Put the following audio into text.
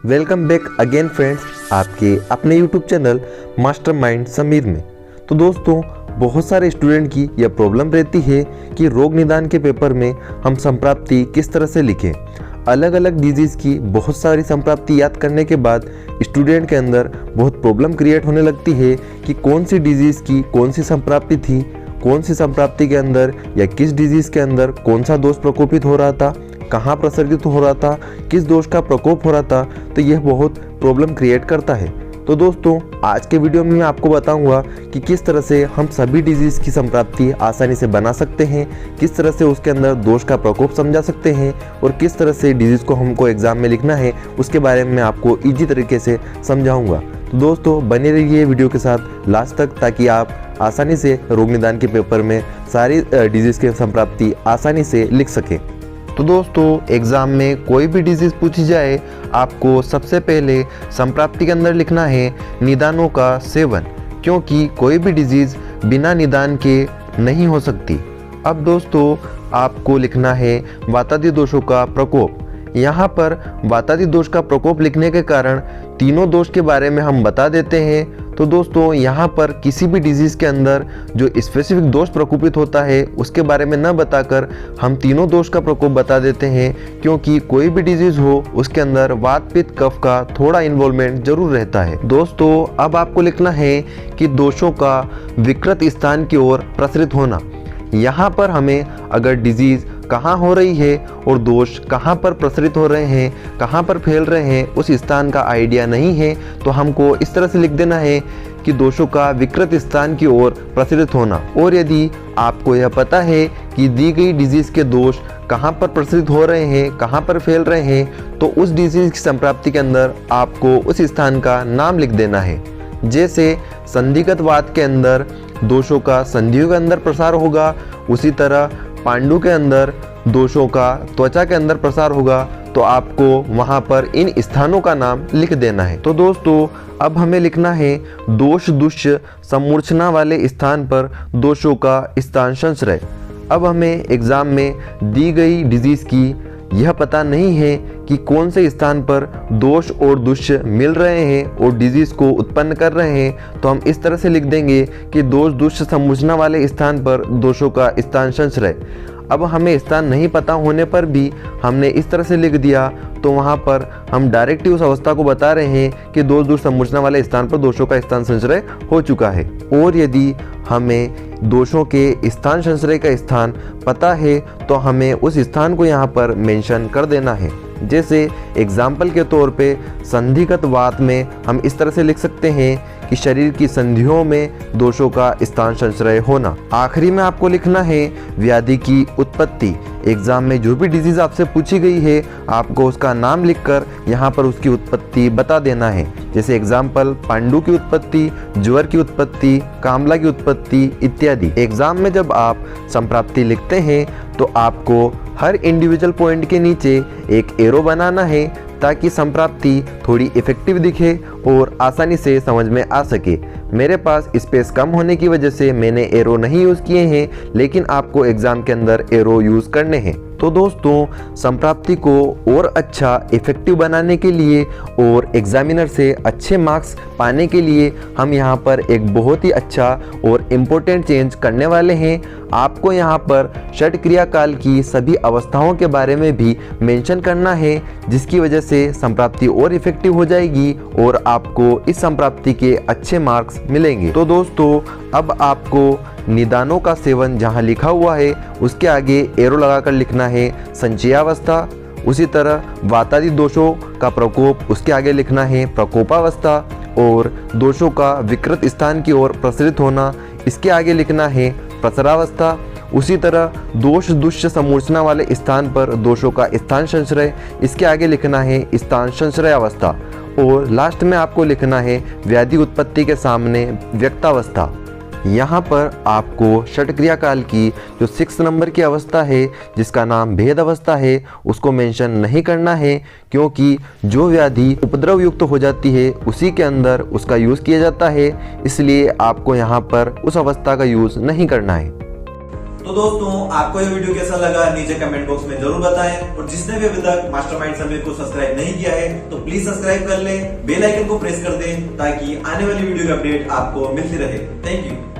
Welcome back again friends, आपके अपने YouTube channel mastermind Sameer में। तो दोस्तों, बहुत सारे स्टूडेंट की यह प्रॉब्लम रहती है कि रोग निदान के पेपर में हम संप्राप्ति किस तरह से लिखें। अलग अलग डिजीज़ की बहुत सारी संप्राप्ति याद करने के बाद स्टूडेंट के अंदर बहुत प्रॉब्लम क्रिएट होने लगती है कि कौन सी डिजीज़ की कौन सी संप्राप्ति थी, कौन सी संप्राप्ति के अंदर या किस डिजीज़ के अंदर कौन सा दोष प्रकोपित हो रहा था, कहाँ प्रसर्गित हो रहा था, किस दोष का प्रकोप हो रहा था। तो यह बहुत प्रॉब्लम क्रिएट करता है। तो दोस्तों, आज के वीडियो में मैं आपको बताऊंगा कि किस तरह से हम सभी डिजीज़ की संप्राप्ति आसानी से बना सकते हैं, किस तरह से उसके अंदर दोष का प्रकोप समझा सकते हैं और किस तरह से डिजीज़ को हमको एग्जाम में लिखना है उसके बारे में मैं आपको ईजी तरीके से समझाऊंगा। तो दोस्तों, बने रहिए वीडियो के साथ लास्ट तक, ताकि आप आसानी से रोग निदान के पेपर में सारी डिजीज़ की संप्राप्ति आसानी से लिख सकें। तो दोस्तों, एग्ज़ाम में कोई भी डिजीज़ पूछी जाए, आपको सबसे पहले संप्राप्ति के अंदर लिखना है निदानों का सेवन, क्योंकि कोई भी डिजीज़ बिना निदान के नहीं हो सकती। अब दोस्तों, आपको लिखना है वातादि दोषों का प्रकोप। यहाँ पर वातादि दोष का प्रकोप लिखने के कारण तीनों दोष के बारे में हम बता देते हैं। तो दोस्तों, यहाँ पर किसी भी डिजीज़ के अंदर जो स्पेसिफिक दोष प्रकोपित होता है उसके बारे में न बताकर हम तीनों दोष का प्रकोप बता देते हैं, क्योंकि कोई भी डिजीज़ हो उसके अंदर वात पित्त कफ का थोड़ा इन्वॉल्वमेंट जरूर रहता है। दोस्तों, अब आपको लिखना है कि दोषों का विकृत स्थान की ओर प्रसरित होना। यहाँ पर हमें अगर डिजीज़ कहाँ हो रही है और दोष कहाँ पर प्रसरित हो रहे हैं, कहाँ पर फैल रहे हैं, उस स्थान का आइडिया नहीं है, तो हमको इस तरह से लिख देना है कि दोषों का विकृत स्थान की ओर प्रसरित होना। और यदि आपको यह पता है कि दी गई डिजीज़ के दोष कहाँ पर प्रसरित हो रहे हैं, कहाँ पर फैल रहे हैं, तो उस डिजीज़ की संप्राप्ति के अंदर आपको उस स्थान का नाम लिख देना है। जैसे संधिगत वात के अंदर दोषों का संधियों के अंदर प्रसार होगा, उसी तरह पांडु के अंदर दोषों का त्वचा के अंदर प्रसार होगा, तो आपको वहां पर इन स्थानों का नाम लिख देना है। तो दोस्तों, अब हमें लिखना है दोष दुष्य समूर्छना वाले स्थान पर दोषों का स्थान संश्रय। अब हमें एग्जाम में दी गई डिजीज की यह पता नहीं है कि कौन से स्थान पर दोष और दुष्य मिल रहे हैं और डिजीज को उत्पन्न कर रहे हैं, तो हम इस तरह से लिख देंगे कि दोष दुष्य समूर्छना वाले स्थान पर दोषों का स्थान संश्रय। अब हमें स्थान नहीं पता होने पर भी हमने इस तरह से लिख दिया, तो वहाँ पर हम डायरेक्ट ही उस अवस्था को बता रहे हैं कि दोष दुष्य समूर्छना वाले स्थान पर दोषों का स्थान संश्रय हो चुका है। और यदि हमें दोषों के स्थान संश्रय का स्थान पता है तो हमें उस स्थान को यहाँ पर मेंशन कर देना है। जैसे एग्जाम्पल के तौर पे संधिगत वात में हम इस तरह से लिख सकते हैं कि शरीर की संधियों में दोषों का स्थान संश्रय होना। आखिरी में आपको लिखना है व्याधि की उत्पत्ति। एग्जाम में जो भी डिजीज आपसे पूछी गई है, आपको उसका नाम लिखकर यहाँ पर उसकी उत्पत्ति बता देना है। जैसे एग्जाम्पल पांडु की उत्पत्ति, ज्वर की उत्पत्ति, कामला की उत्पत्ति इत्यादि। एग्जाम में जब आप संप्राप्ति लिखते हैं तो आपको हर इंडिविजुअल पॉइंट के नीचे एक एरो बनाना है, ताकि संप्राप्ति थोड़ी इफेक्टिव दिखे और आसानी से समझ में आ सके। मेरे पास स्पेस कम होने की वजह से मैंने एरो नहीं यूज़ किए हैं, लेकिन आपको एग्ज़ाम के अंदर एरो यूज़ करने हैं। तो दोस्तों, संप्राप्ति को और अच्छा इफेक्टिव बनाने के लिए और एग्जामिनर से अच्छे मार्क्स पाने के लिए हम यहाँ पर एक बहुत ही अच्छा और इम्पोर्टेंट चेंज करने वाले हैं। आपको यहाँ पर षट क्रिया काल की सभी अवस्थाओं के बारे में भी मेंशन करना है, जिसकी वजह से संप्राप्ति और इफेक्टिव हो जाएगी और आपको इस संप्राप्ति के अच्छे मार्क्स मिलेंगे। तो दोस्तों, अब आपको निदानों का सेवन जहाँ लिखा हुआ है उसके आगे एरो लगाकर लिखना है संचयावस्था। उसी तरह वातादि दोषों का प्रकोप, उसके आगे लिखना है प्रकोपावस्था। और दोषों का विकृत स्थान की ओर प्रसरित होना, इसके आगे लिखना है प्रसरावस्था। उसी तरह दोष दुष्य समूर्छना वाले स्थान पर दोषों का स्थान संश्रय, इसके आगे लिखना है स्थान संश्रय अवस्था। और लास्ट में आपको लिखना है व्याधि उत्पत्ति के सामने व्यक्तावस्था। यहाँ पर आपको षट क्रिया काल की जो 6 नंबर की अवस्था है, जिसका नाम भेद अवस्था है, उसको मेंशन नहीं करना है, क्योंकि जो व्याधि उपद्रव युक्त हो जाती है उसी के अंदर उसका यूज़ किया जाता है, इसलिए आपको यहाँ पर उस अवस्था का यूज़ नहीं करना है। तो दोस्तों आपको ये वीडियो कैसा लगा नीचे कमेंट बॉक्स में जरूर बताएं, और जिसने भी अभी तक मास्टरमाइंड समीर को सब्सक्राइब नहीं किया है तो प्लीज सब्सक्राइब कर ले, बेल आइकन को प्रेस कर दें ताकि आने वाली वीडियो की अपडेट आपको मिलती रहे। Thank you.